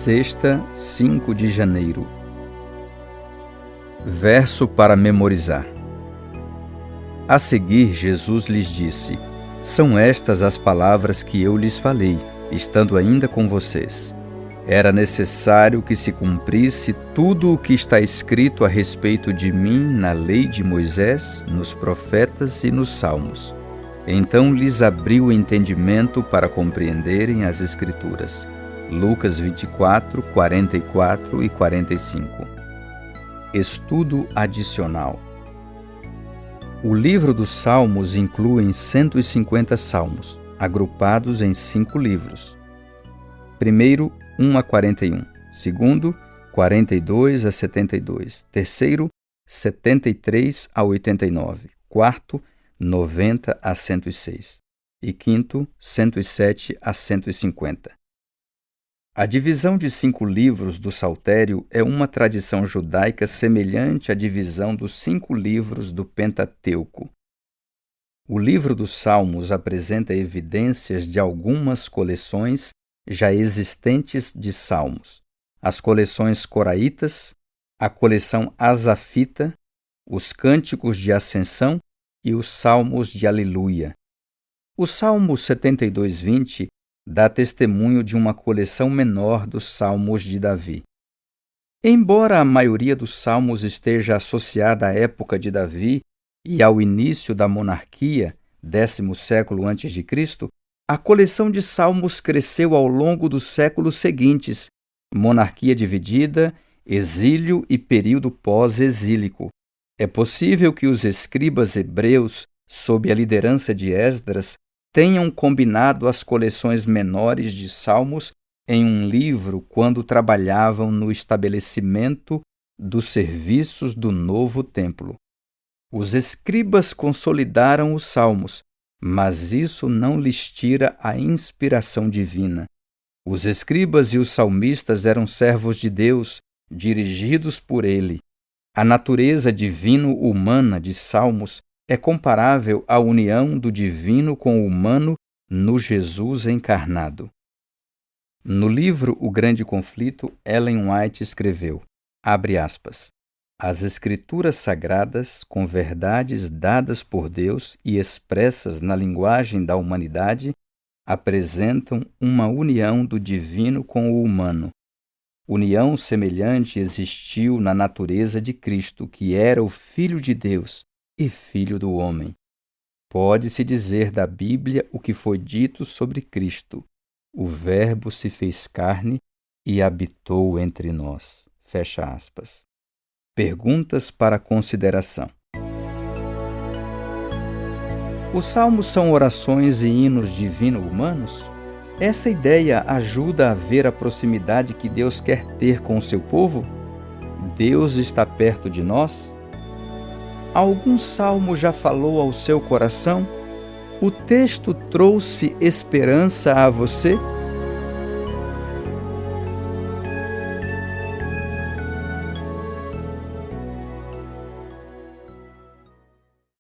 Sexta, 5 de janeiro. Verso para memorizar. A seguir, Jesus lhes disse: São estas as palavras que eu lhes falei, estando ainda com vocês. Era necessário que se cumprisse tudo o que está escrito a respeito de mim na lei de Moisés, nos profetas e nos salmos. Então lhes abriu o entendimento para compreenderem as Escrituras. Lucas 24, 44 e 45. Estudo adicional. O livro dos Salmos inclui 150 salmos, agrupados em 5 livros. Primeiro, 1 a 41. Segundo, 42 a 72. Terceiro, 73 a 89. Quarto, 90 a 106. E quinto, 107 a 150. A divisão de 5 livros do Saltério é uma tradição judaica semelhante à divisão dos 5 livros do Pentateuco. O livro dos Salmos apresenta evidências de algumas coleções já existentes de salmos: as coleções coraitas, a coleção asafita, os cânticos de ascensão e os salmos de aleluia. O Salmo 72:20 dá testemunho de uma coleção menor dos salmos de Davi. Embora a maioria dos salmos esteja associada à época de Davi e ao início da monarquia, 10º século a.C., a coleção de salmos cresceu ao longo dos séculos seguintes, monarquia dividida, exílio e período pós-exílico. É possível que os escribas hebreus, sob a liderança de Esdras, tenham combinado as coleções menores de salmos em um livro quando trabalhavam no estabelecimento dos serviços do novo templo. Os escribas consolidaram os salmos, mas isso não lhes tira a inspiração divina. Os escribas e os salmistas eram servos de Deus, dirigidos por ele. A natureza divino-humana de Salmos é comparável à união do divino com o humano no Jesus encarnado. No livro O Grande Conflito, Ellen White escreveu, abre aspas, as Escrituras Sagradas, com verdades dadas por Deus e expressas na linguagem da humanidade, apresentam uma união do divino com o humano. União semelhante existiu na natureza de Cristo, que era o Filho de Deus e Filho do homem. Pode-se dizer da Bíblia o que foi dito sobre Cristo. O Verbo se fez carne e habitou entre nós. Fecha aspas. Perguntas para consideração. Os salmos são orações e hinos divino-humanos? Essa ideia ajuda a ver a proximidade que Deus quer ter com o seu povo? Deus está perto de nós? Algum salmo já falou ao seu coração? O texto trouxe esperança a você?